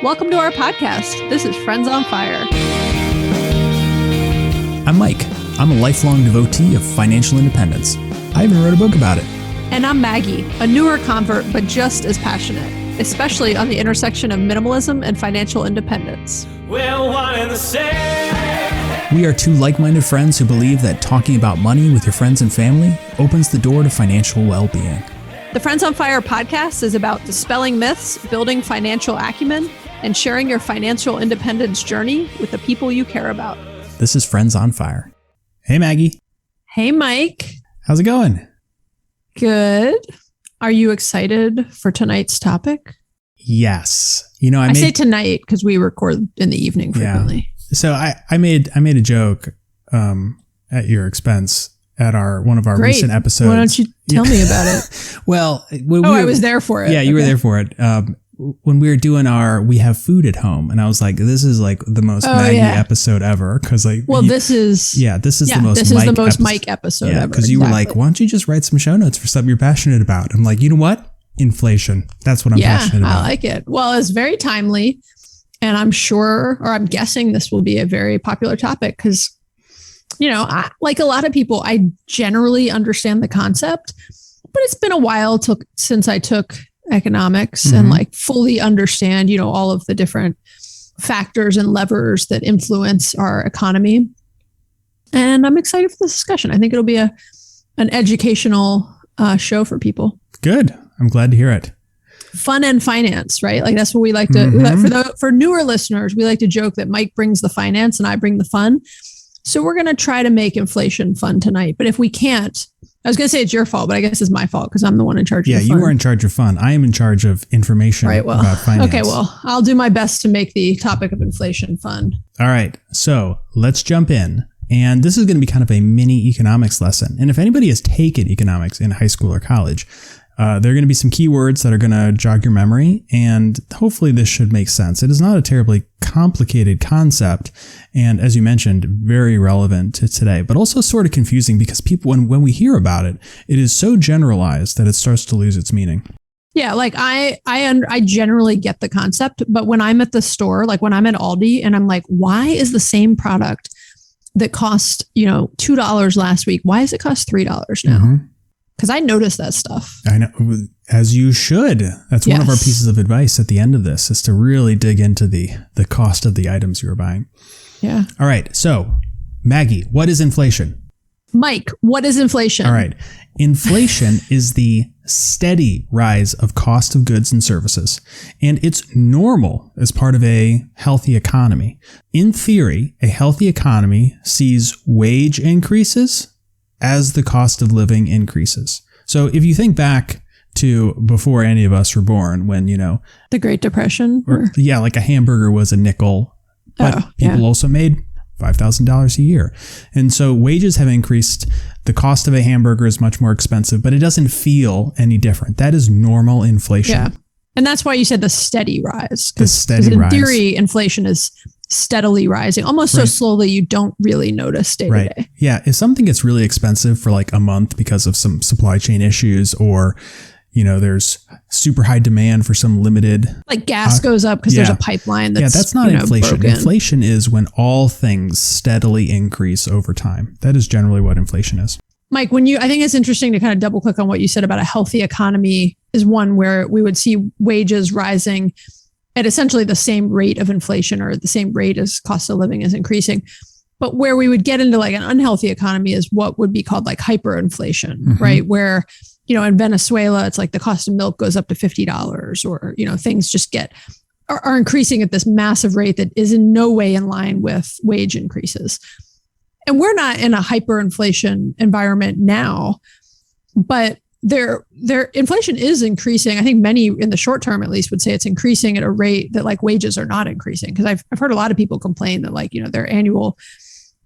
Welcome to our podcast. This is Friends on Fire. I'm Mike. I'm a lifelong devotee of financial independence. I even wrote a book about it. And I'm Maggie, a newer convert, but just as passionate, especially on the intersection of minimalism and financial independence. We're one and the same. We are two like-minded friends who believe that talking about money with your friends and family opens the door to financial well-being. The Friends on Fire podcast is about dispelling myths, building financial acumen, and sharing your financial independence journey with the people you care about. This is Friends on Fire. Hey, Maggie. Hey, Mike. How's it going? Good. Are you excited for tonight's topic? Yes. I say tonight because we record in the evening frequently. Yeah. So I made a joke at your expense at one of our recent episodes. Why don't you tell me about it? Well, I was there for it. Yeah, you were there for it. When we were doing we have food at home, and I was like, this is like the most Maggie episode ever. Cause this is the most Mike episode ever. Cause you were like, why don't you just write some show notes for something you're passionate about? I'm like, you know what? Inflation. That's what I'm passionate about. I like it. Well, it's very timely, and I'm guessing this will be a very popular topic because, like a lot of people, I generally understand the concept, but it's been a while since I took economics and fully understand, all of the different factors and levers that influence our economy. And I'm excited for this discussion. I think it'll be an educational show for people. Good. I'm glad to hear it. Fun and finance, right? Like that's what we like to, for newer listeners, we like to joke that Mike brings the finance and I bring the fun. So we're going to try to make inflation fun tonight. But if we can't, I was going to say it's your fault, but I guess it's my fault because I'm the one in charge of the fun. Yeah, you are in charge of fun. I am in charge of information about finance. Okay, well, I'll do my best to make the topic of inflation fun. All right, so let's jump in. And this is going to be kind of a mini economics lesson. And if anybody has taken economics in high school or college, there are going to be some keywords that are going to jog your memory, and hopefully this should make sense. It is not a terribly complicated concept, and as you mentioned, very relevant to today, but also sort of confusing because people, when we hear about it, it is so generalized that it starts to lose its meaning. Yeah, like I generally get the concept, but when I'm at the store, like when I'm at Aldi, and I'm like, why is the same product that cost $2 last week, why does it cost $3 now? Mm-hmm. Because I notice that stuff. I know, as you should. That's one of our pieces of advice at the end of this, is to really dig into the cost of the items you're buying. Yeah. All right. So, Maggie, what is inflation? Mike, what is inflation? All right. Inflation is the steady rise of cost of goods and services, and it's normal as part of a healthy economy. In theory, a healthy economy sees wage increases as the cost of living increases. So if you think back to before any of us were born, when, the Great Depression? Like a hamburger was a nickel, but people also made $5,000 a year. And so wages have increased. The cost of a hamburger is much more expensive, but it doesn't feel any different. That is normal inflation. Yeah. And that's why you said the steady rise. The steady rise. In theory, inflation is steadily rising, almost so slowly you don't really notice day to day. Yeah. If something gets really expensive for like a month because of some supply chain issues, or, there's super high demand for some limited. Like gas goes up because there's a pipeline that's not inflation. Broken. Inflation is when all things steadily increase over time. That is generally what inflation is. Mike, I think it's interesting to kind of double click on what you said about a healthy economy is one where we would see wages rising at essentially the same rate of inflation, or the same rate as cost of living is increasing. But where we would get into like an unhealthy economy is what would be called like hyperinflation, right? Where, in Venezuela, it's like the cost of milk goes up to $50, or, things just are increasing at this massive rate that is in no way in line with wage increases. And we're not in a hyperinflation environment now, but their inflation is increasing. I think many in the short term, at least, would say it's increasing at a rate that like wages are not increasing. Because I've heard a lot of people complain that their annual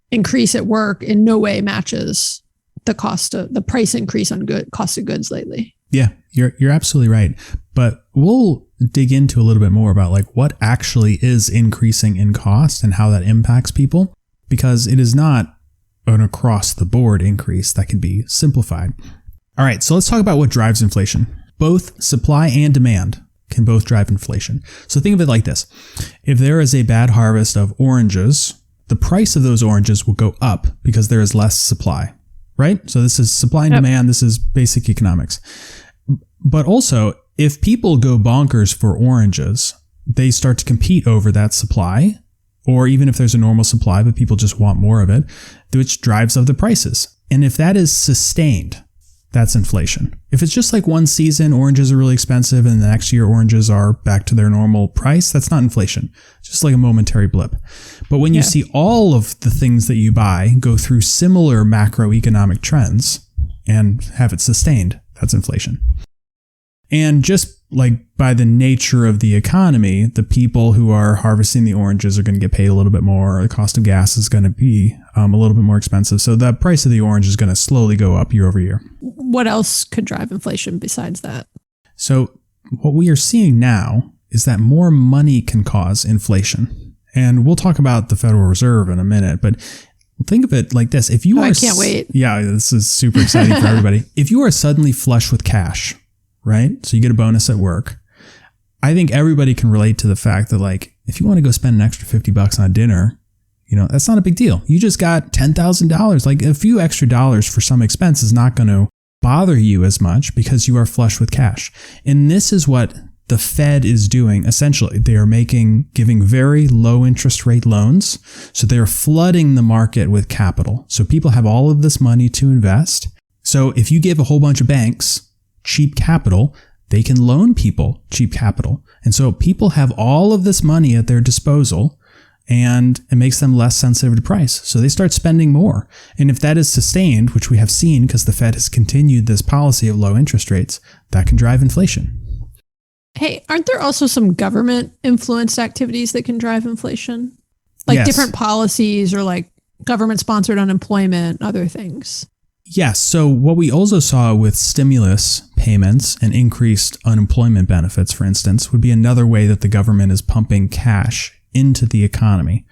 increase at work in no way matches the price increase on cost of goods lately. Yeah, you're absolutely right. But we'll dig into a little bit more about like what actually is increasing in cost and how that impacts people, because it is not an across the board increase that can be simplified. All right, so let's talk about what drives inflation. Both supply and demand can both drive inflation. So think of it like this. If there is a bad harvest of oranges, the price of those oranges will go up because there is less supply, right? So this is supply and demand. This is basic economics. But also, if people go bonkers for oranges, they start to compete over that supply, or even if there's a normal supply, but people just want more of it, which drives up the prices. And if that is sustained, that's inflation. If it's just like one season, oranges are really expensive, and the next year oranges are back to their normal price, that's not inflation. It's just like a momentary blip. But when you see all of the things that you buy go through similar macroeconomic trends and have it sustained, that's inflation. And just like by the nature of the economy, the people who are harvesting the oranges are going to get paid a little bit more. The cost of gas is going to be a little bit more expensive. So the price of the orange is going to slowly go up year over year. What else could drive inflation besides that? So what we are seeing now is that more money can cause inflation. And we'll talk about the Federal Reserve in a minute, but think of it like this. If you I can't wait. Yeah, this is super exciting for everybody. If you are suddenly flush with cash, right? So you get a bonus at work. I think everybody can relate to the fact that, like, if you want to go spend an extra $50 on dinner, that's not a big deal. You just got $10,000. Like, a few extra dollars for some expense is not going to bother you as much because you are flush with cash. And this is what the Fed is doing. Essentially, they are giving very low interest rate loans. So they're flooding the market with capital. So people have all of this money to invest. So if you give a whole bunch of banks cheap capital, they can loan people cheap capital. And so people have all of this money at their disposal, and it makes them less sensitive to price. So they start spending more. And if that is sustained, which we have seen because the Fed has continued this policy of low interest rates, that can drive inflation. Hey, aren't there also some government influenced activities that can drive inflation? Like different policies or like government sponsored unemployment, other things. Yes. So what we also saw with stimulus payments and increased unemployment benefits, for instance, would be another way that the government is pumping cash into the economy.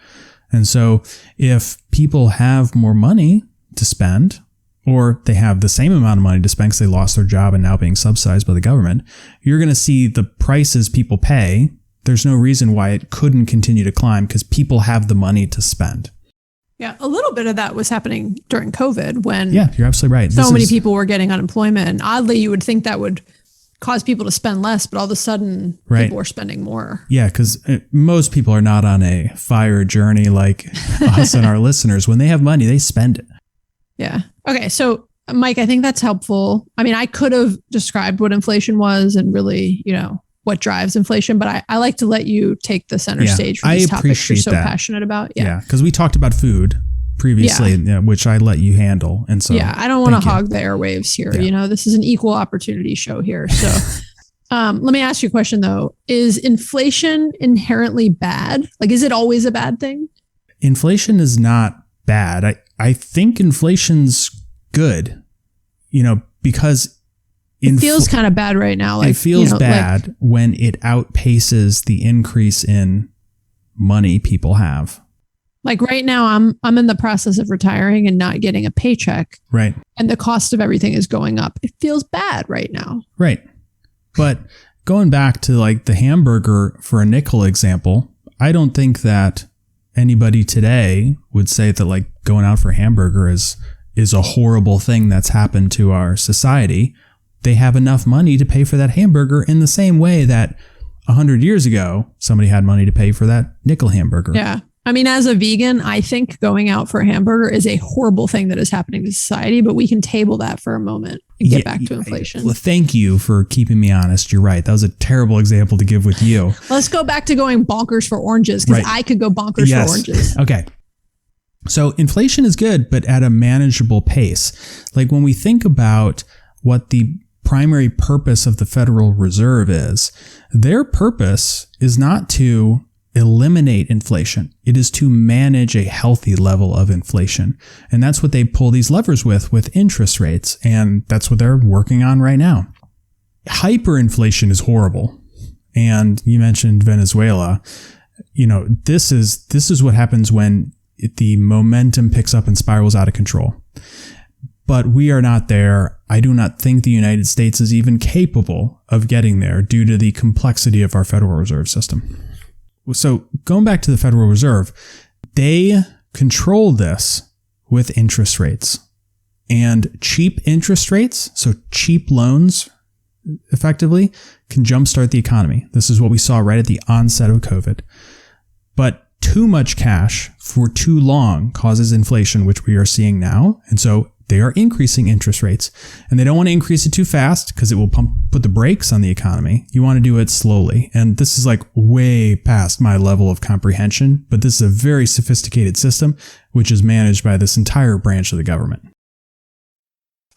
And so if people have more money to spend, or they have the same amount of money to spend because they lost their job and now being subsidized by the government, you're going to see the prices people pay. There's no reason why it couldn't continue to climb because people have the money to spend. Yeah, a little bit of that was happening during COVID when you're absolutely right. So many people were getting unemployment. And oddly, you would think that would cause people to spend less, but all of a sudden people were spending more. Yeah, because most people are not on a fire journey like us and our listeners. When they have money, they spend it. Yeah. Okay. So Mike, I think that's helpful. I mean, I could have described what inflation was and really, what drives inflation, but I like to let you take the center stage for these topics you're so passionate about. Yeah. Because we talked about food previously, which I let you handle. And so I don't want to hog the airwaves here. Yeah. This is an equal opportunity show here. So let me ask you a question though. Is inflation inherently bad? Like, is it always a bad thing? Inflation is not bad. I think inflation's good, because it feels kind of bad right now. Like, it feels bad when it outpaces the increase in money people have. Like right now, I'm in the process of retiring and not getting a paycheck. Right. And the cost of everything is going up. It feels bad right now. Right. But going back to like the hamburger for a nickel example, I don't think that anybody today would say that like going out for a hamburger is a horrible thing that's happened to our society. They have enough money to pay for that hamburger in the same way that 100 years ago, somebody had money to pay for that nickel hamburger. Yeah. I mean, as a vegan, I think going out for a hamburger is a horrible thing that is happening to society, but we can table that for a moment and get back to inflation. Well, thank you for keeping me honest. You're right. That was a terrible example to give with you. Let's go back to going bonkers for oranges because I could go bonkers for oranges. Okay. So inflation is good, but at a manageable pace. Like when we think about what the primary purpose of the Federal Reserve is, their purpose is not to eliminate inflation. It is to manage a healthy level of inflation. And that's what they pull these levers with interest rates. And that's what they're working on right now. Hyperinflation is horrible. And you mentioned Venezuela. This is what happens when the momentum picks up and spirals out of control. but we are not there. I do not think the United States is even capable of getting there due to the complexity of our Federal Reserve system. So going back to the Federal Reserve, they control this with interest rates. And cheap interest rates, so cheap loans, effectively, can jumpstart the economy. This is what we saw right at the onset of COVID. But too much cash for too long causes inflation, which we are seeing now. And so they are increasing interest rates. And they don't want to increase it too fast because it will put the brakes on the economy. You want to do it slowly. And this is like way past my level of comprehension. But this is a very sophisticated system, which is managed by this entire branch of the government.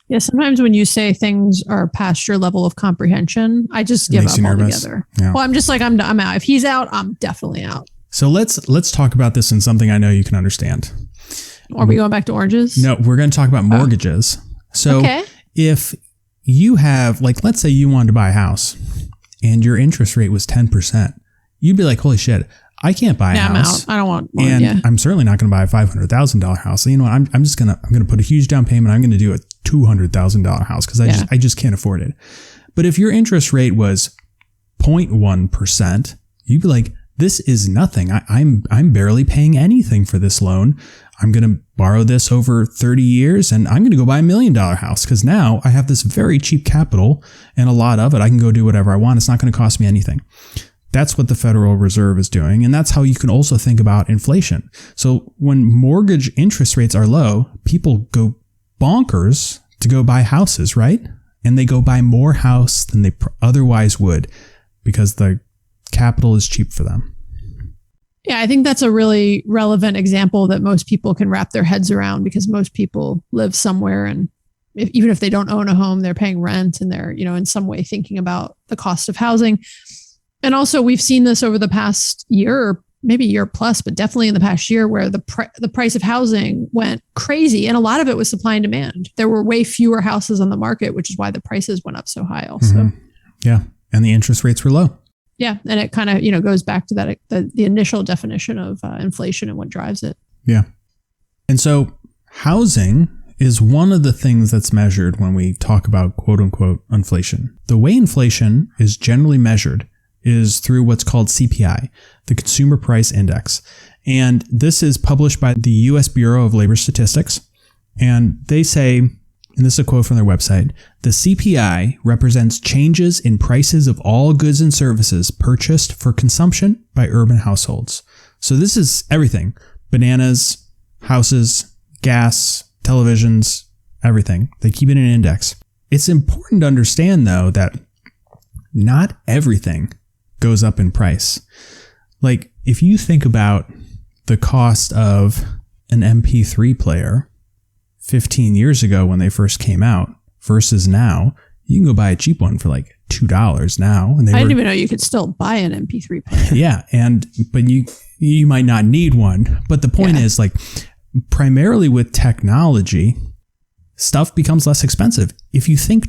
Yeah, sometimes when you say things are past your level of comprehension, I just give up altogether. Yeah. Well, I'm just like, I'm out. If he's out, I'm definitely out. So let's talk about this in something I know you can understand. Are we going back to oranges? No, we're going to talk about mortgages. So if you have, like, let's say you wanted to buy a house and your interest rate was 10%, you'd be like, holy shit, I can't buy a house. I'm out. I don't want one. And I'm certainly not going to buy a $500,000 house. So you know what? I'm going to put a huge down payment. I'm going to do a $200,000 house because I just can't afford it. But if your interest rate was 0.1%, you'd be like, this is nothing. I'm barely paying anything for this loan. I'm going to borrow this over 30 years and I'm going to go buy $1 million house because now I have this very cheap capital and a lot of it. I can go do whatever I want. It's not going to cost me anything. That's what the Federal Reserve is doing. And that's how you can also think about inflation. So when mortgage interest rates are low, people go bonkers to go buy houses, right? And they go buy more house than they otherwise would because the capital is cheap for them. Yeah, I think that's a really relevant example that most people can wrap their heads around because most people live somewhere and even if they don't own a home, they're paying rent and they're, in some way thinking about the cost of housing. And also we've seen this over the past year, or maybe a year plus, but definitely in the past year where the price of housing went crazy. And a lot of it was supply and demand. There were way fewer houses on the market, which is why the prices went up so high also. Mm-hmm. Yeah. And the interest rates were low. Yeah. And it kind of, goes back to that, the initial definition of inflation and what drives it. Yeah. And so housing is one of the things that's measured when we talk about quote unquote inflation. The way inflation is generally measured is through what's called CPI, the Consumer Price Index. And this is published by the U.S. Bureau of Labor Statistics. And they say, and this is a quote from their website, the CPI represents changes in prices of all goods and services purchased for consumption by urban households. So this is everything: bananas, houses, gas, televisions, everything. They keep it in an index. It's important to understand, though, that not everything goes up in price. Like, if you think about the cost of an MP3 player 15 years ago when they first came out versus now, you can go buy a cheap one for like $2 now. And I didn't even know you could still buy an MP3 player. Yeah. But you might not need one. But the point is, like, primarily with technology, stuff becomes less expensive. If you think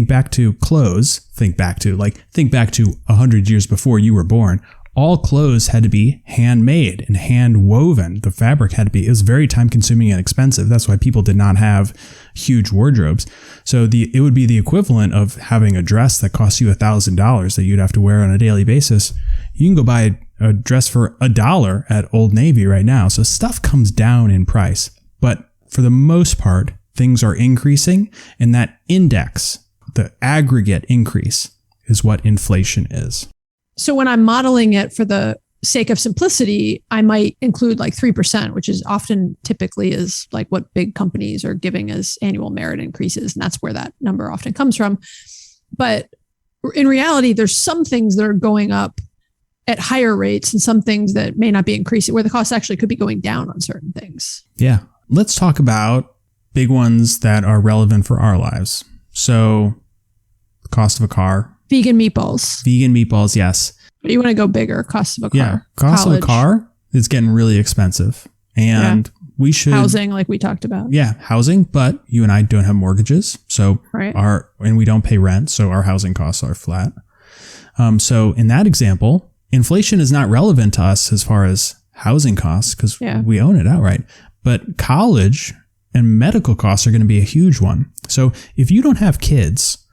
back to clothes, think back to 100 years before you were born, all clothes had to be handmade and hand woven. The fabric it was very time consuming and expensive. That's why people did not have huge wardrobes. So it would be the equivalent of having a dress that costs you $1,000 that you'd have to wear on a daily basis. You can go buy a dress for $1 at Old Navy right now. So stuff comes down in price, but for the most part, things are increasing, and that index, the aggregate increase, is what inflation is. So when I'm modeling it for the sake of simplicity, I might include like 3%, which is typically is like what big companies are giving as annual merit increases. And that's where that number often comes from. But in reality, there's some things that are going up at higher rates and some things that may not be increasing, where the cost actually could be going down on certain things. Yeah. Let's talk about big ones that are relevant for our lives. So the cost of a car. Vegan meatballs, yes. But you want to go bigger, cost of a car. Yeah, cost of a car is getting really expensive. And we should... Housing, like we talked about. Yeah, housing, but you and I don't have mortgages. So and we don't pay rent, so our housing costs are flat. So in that example, inflation is not relevant to us as far as housing costs because we own it outright. But college And medical costs are going to be a huge one. So if you don't have kids,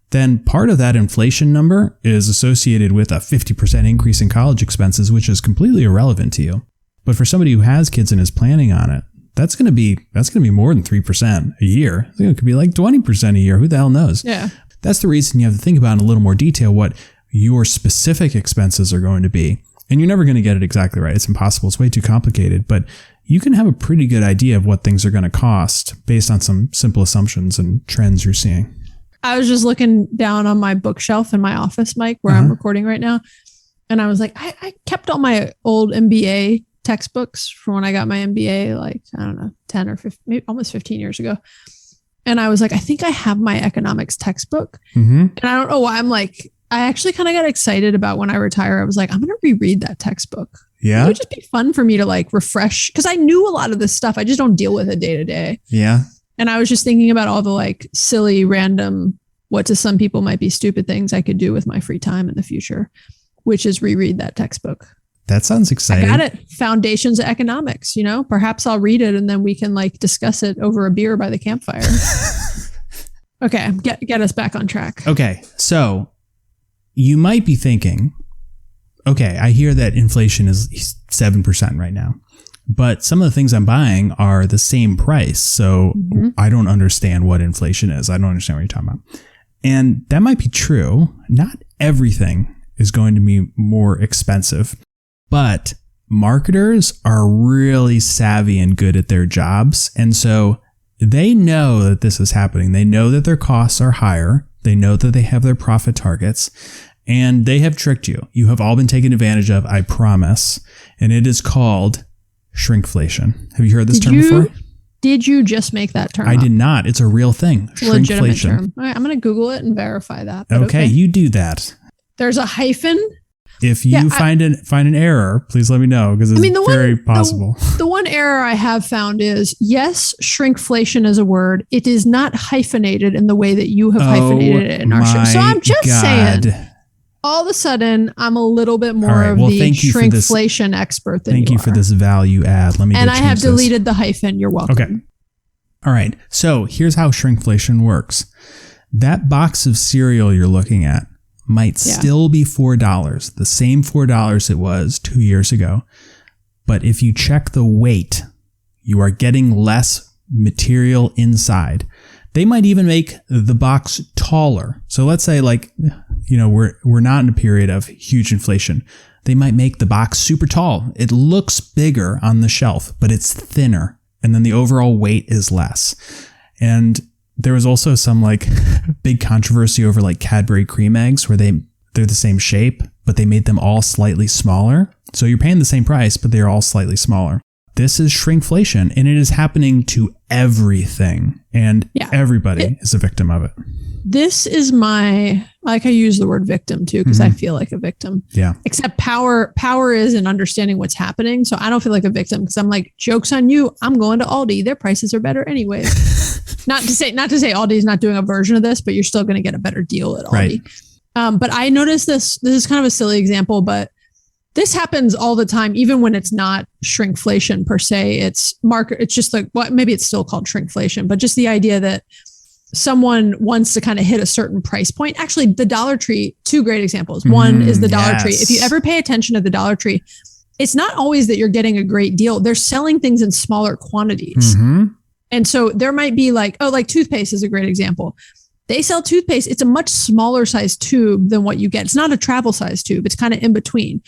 then part of that inflation number is associated with a 50% increase in college expenses, which is completely irrelevant to you. But for somebody who has kids and is planning on it, that's going to be more than 3% a year. It could be like 20% a year. Who the hell knows? Yeah. That's the reason you have to think about in a little more detail what your specific expenses are going to be. And you're never going to get it exactly right. It's impossible. It's way too complicated. But you can have a pretty good idea of what things are going to cost based on some simple assumptions and trends you're seeing. I was just looking down on my bookshelf in my office, Mike, where I'm recording right now. And I was like, I kept all my old MBA textbooks from when I got my MBA, like, I don't know, 10 or 15, maybe almost 15 years ago. And I was like, I think I have my economics textbook. And I don't know why I'm like, I actually kind of got excited about when I retire. I was like, I'm going to reread that textbook. Yeah. It would just be fun for me to like refresh, because I knew a lot of this stuff. I just don't deal with it day to day. Yeah. And I was just thinking about all the like silly, random, what to some people might be stupid things I could do with my free time in the future, which is reread that textbook. That sounds exciting. I got it. Foundations of Economics, perhaps I'll read it and then we can like discuss it over a beer by the campfire. Okay. Get us back on track. Okay. So you might be thinking, okay, I hear that inflation is 7% right now, but some of the things I'm buying are the same price. So I don't understand what inflation is. I don't understand what you're talking about. And that might be true. Not everything is going to be more expensive, but marketers are really savvy and good at their jobs. And so they know that this is happening. They know that their costs are higher. They know that they have their profit targets, and they have tricked you. You have all been taken advantage of, I promise. And it is called shrinkflation. Have you heard this term before? Did you just make that term I up? did not. It's a real thing. It's a legitimate term. All right, I'm going to Google it and verify that. Okay, you do that. There's a hyphen. If you find an error, please let me know, because it's very possible. The one error I have found is, yes, shrinkflation is a word. It is not hyphenated in the way that you have hyphenated it in our show. So I'm just saying, all of a sudden, I'm a little bit more of the shrinkflation expert than you are. Thank you for this value add. Let me And I have deleted the hyphen. You're welcome. Okay. All right. So here's how shrinkflation works. That box of cereal you're looking at might still be $4, the same $4 it was 2 years ago. But if you check the weight, you are getting less material inside. They might even make the box taller. So let's say we're not in a period of huge inflation. They might make the box super tall. It looks bigger on the shelf, but it's thinner. And then the overall weight is less. And there was also some big controversy over Cadbury cream eggs, where they're the same shape, but they made them all slightly smaller. So you're paying the same price, but they're all slightly smaller. This is shrinkflation, and it is happening to everything, and everybody is a victim of it. This is I use the word victim too, because I feel like a victim. Yeah. Except power is in understanding what's happening. So I don't feel like a victim, because I'm like, joke's on you. I'm going to Aldi. Their prices are better anyway. Not to say Aldi's not doing a version of this, but you're still going to get a better deal at Aldi. Right. But I noticed this is kind of a silly example, but this happens all the time, even when it's not shrinkflation per se. It's just maybe it's still called shrinkflation, but just the idea that someone wants to kind of hit a certain price point. Actually, the Dollar Tree, two great examples. One is the Dollar Tree. If you ever pay attention to the Dollar Tree, it's not always that you're getting a great deal. They're selling things in smaller quantities. And so there might be toothpaste is a great example. They sell toothpaste. It's a much smaller size tube than what you get. It's not a travel size tube. It's kind of in between.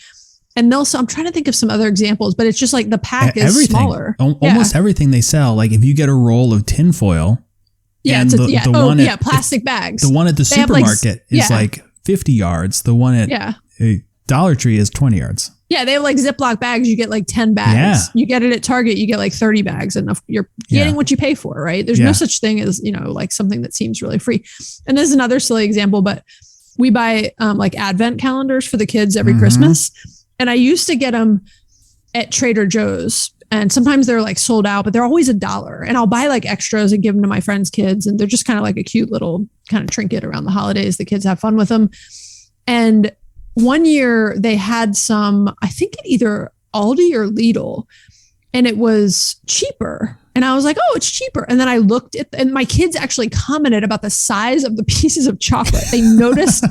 And I'm trying to think of some other examples, but it's just the pack is smaller. Almost everything they sell. If you get a roll of tinfoil. Plastic bags. The one at the supermarket is 50 yards. The one at Dollar Tree is 20 yards. Yeah, they have Ziploc bags. You get 10 bags. Yeah. You get it at Target, you get 30 bags, and you're getting what you pay for, right? There's no such thing as, something that seems really free. And this is another silly example, but we buy advent calendars for the kids every Christmas. And I used to get them at Trader Joe's, and sometimes they're sold out, but they're always $1. And I'll buy extras and give them to my friends' kids. And they're just kind of a cute little kind of trinket around the holidays. The kids have fun with them. And one year they had some, I think at either Aldi or Lidl, and it was cheaper. And I was like, oh, it's cheaper. And then I looked at, and my kids actually commented about the size of the pieces of chocolate. They noticed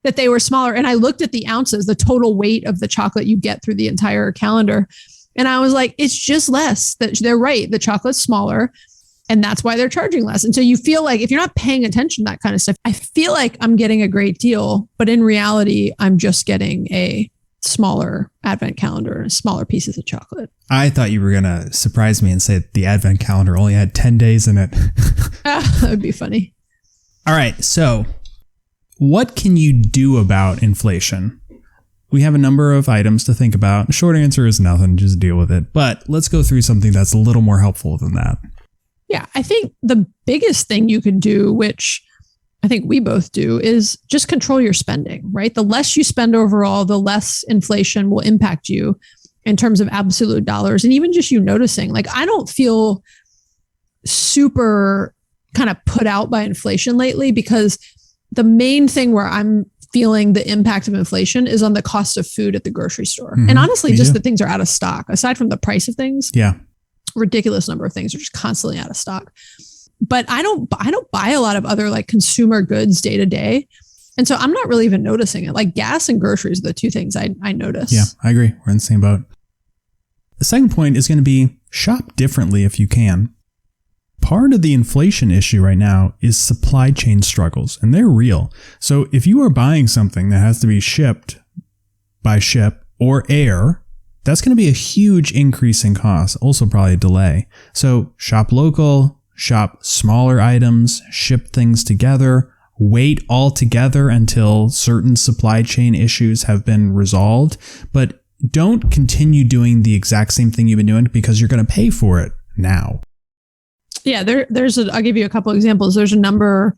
that they were smaller. And I looked at the ounces, the total weight of the chocolate you get through the entire calendar. And I was like, it's just less. That they're right. The chocolate's smaller. And that's why they're charging less. And so you feel like if you're not paying attention to that kind of stuff, I feel like I'm getting a great deal. But in reality, I'm just getting a smaller advent calendar and smaller pieces of chocolate. I thought you were going to surprise me and say the advent calendar only had 10 days in it. That would be funny. All right. So what can you do about inflation? We have a number of items to think about. The short answer is nothing. Just deal with it. But let's go through something that's a little more helpful than that. Yeah, I think the biggest thing you could do, which I think we both do, is just control your spending, right? The less you spend overall, the less inflation will impact you in terms of absolute dollars. And even just you noticing, like, I don't feel super kind of put out by inflation lately, because the main thing where I'm feeling the impact of inflation is on the cost of food at the grocery store. And honestly, just that things are out of stock. Aside from the price of things, ridiculous number of things are just constantly out of stock. But I don't buy a lot of other like consumer goods day to day. And so I'm not really even noticing it. Like gas and groceries are the two things I notice. Yeah, I agree. We're in the same boat. The second point is going to be shop differently if you can. Part of the inflation issue right now is supply chain struggles, and they're real. So if you are buying something that has to be shipped by ship or air, that's going to be a huge increase in cost, also probably a delay. So shop local, shop smaller items, ship things together, wait all together until certain supply chain issues have been resolved, but don't continue doing the exact same thing you've been doing because you're going to pay for it now. Yeah, I'll give you a couple examples. There's a number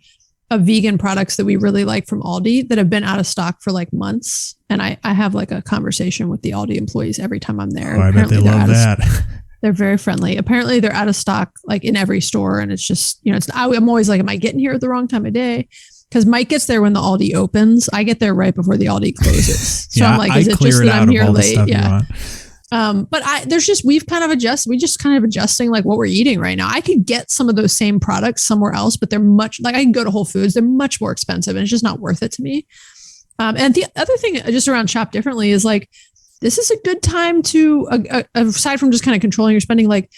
of vegan products that we really like from Aldi that have been out of stock for like months. And I have like a conversation with the Aldi employees every time I'm there. Oh, I bet they love that. They're very friendly. Apparently they're out of stock like in every store. And it's just, I'm always like, am I getting here at the wrong time of day? Because Mike gets there when the Aldi opens. I get there right before the Aldi closes. So I'm like, is it just that I'm here late? Yeah. But we've kind of adjusting like what we're eating right now. I could get some of those same products somewhere else, but they're I can go to Whole Foods. They're much more expensive and it's just not worth it to me. And the other thing just around shop differently is like, this is a good time to, aside from just kind of controlling your spending, like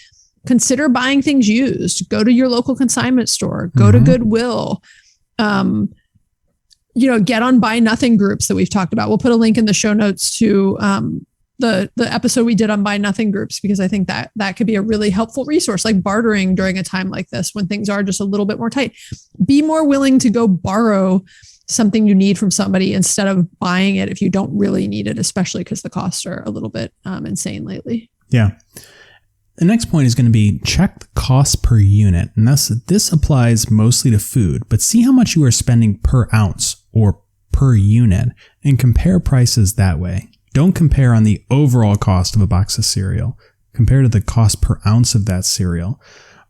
consider buying things used, go to your local consignment store, go to Goodwill, get on buy nothing groups that we've talked about. We'll put a link in the show notes to, the episode we did on buy nothing groups, because I think that could be a really helpful resource, like bartering during a time like this when things are just a little bit more tight. Be more willing to go borrow something you need from somebody instead of buying it if you don't really need it, especially because the costs are a little bit insane lately. Yeah. The next point is going to be check the cost per unit. And this applies mostly to food, but see how much you are spending per ounce or per unit and compare prices that way. Don't compare on the overall cost of a box of cereal. Compare to the cost per ounce of that cereal,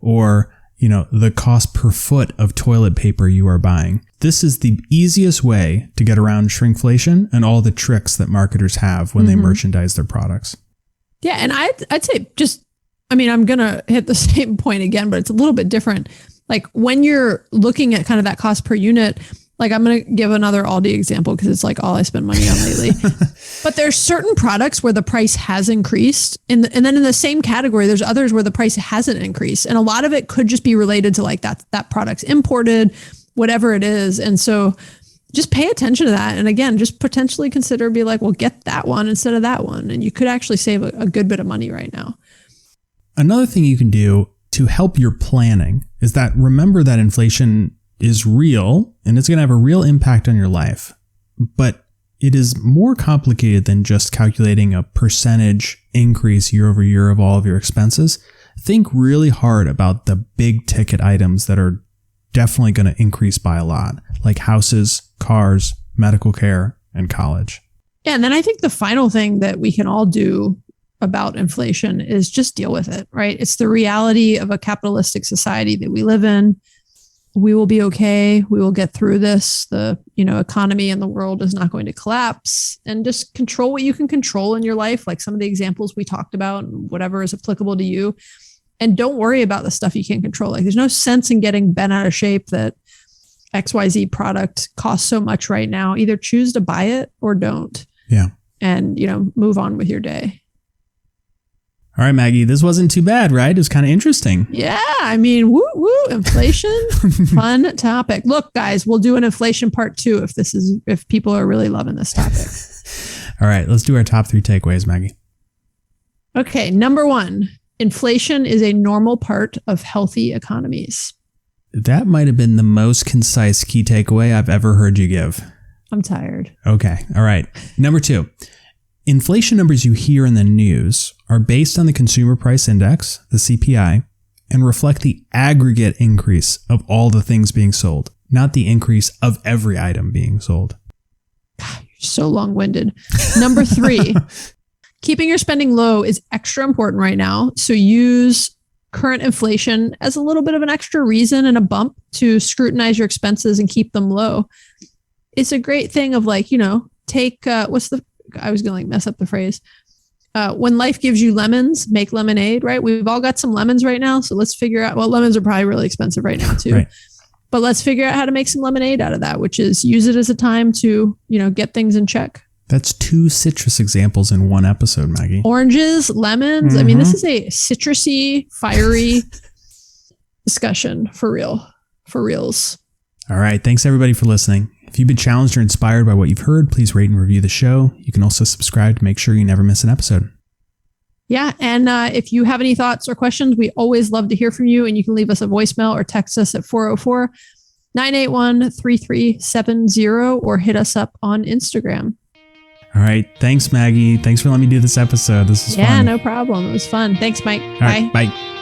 or, the cost per foot of toilet paper you are buying. This is the easiest way to get around shrinkflation and all the tricks that marketers have when they merchandise their products. Yeah. And I'd say I'm going to hit the same point again, but it's a little bit different. Like when you're looking at kind of that cost per unit, like I'm going to give another Aldi example because it's like all I spend money on lately. But there's certain products where the price has increased. And then in the same category, there's others where the price hasn't increased. And a lot of it could just be related to like that product's imported, whatever it is. And so just pay attention to that. And again, just potentially consider be like, well, get that one instead of that one. And you could actually save a good bit of money right now. Another thing you can do to help your planning is that remember that inflation is real and it's going to have a real impact on your life, but it is more complicated than just calculating a percentage increase year over year of all of your expenses. Think really hard about the big ticket items that are definitely going to increase by a lot, like houses, cars, medical care, and college. Yeah. And then I think the final thing that we can all do about inflation is just deal with it, right? It's the reality of a capitalistic society that we live in. We will be okay. We will get through this. The, economy and the world is not going to collapse, and just control what you can control in your life. Like some of the examples we talked about and whatever is applicable to you. And don't worry about the stuff you can't control. Like there's no sense in getting bent out of shape that XYZ product costs so much right now. Either choose to buy it or don't. Yeah. And, move on with your day. All right, Maggie, this wasn't too bad, right? It was kind of interesting. Yeah. I mean, woo, inflation, fun topic. Look, guys, we'll do an inflation part 2 if people are really loving this topic. All right, let's do our top 3 takeaways, Maggie. Okay. Number 1, inflation is a normal part of healthy economies. That might have been the most concise key takeaway I've ever heard you give. I'm tired. Okay. All right. Number 2, inflation numbers you hear in the news are based on the Consumer Price Index, the CPI, and reflect the aggregate increase of all the things being sold, not the increase of every item being sold. God, you're so long-winded. Number 3, keeping your spending low is extra important right now. So use current inflation as a little bit of an extra reason and a bump to scrutinize your expenses and keep them low. It's a great thing of take, I was going to mess up the phrase. When life gives you lemons, make lemonade, right? We've all got some lemons right now. So let's figure out, lemons are probably really expensive right now too. Right. But let's figure out how to make some lemonade out of that, which is use it as a time to, get things in check. That's 2 citrus examples in one episode, Maggie. Oranges, lemons. Mm-hmm. I mean, this is a citrusy, fiery discussion for reals. All right. Thanks everybody for listening. If you've been challenged or inspired by what you've heard, please rate and review the show. You can also subscribe to make sure you never miss an episode. Yeah. And if you have any thoughts or questions, we always love to hear from you. And you can leave us a voicemail or text us at 404-981-3370 or hit us up on Instagram. All right. Thanks, Maggie. Thanks for letting me do this episode. This is fun. Yeah, no problem. It was fun. Thanks, Mike. All right, bye.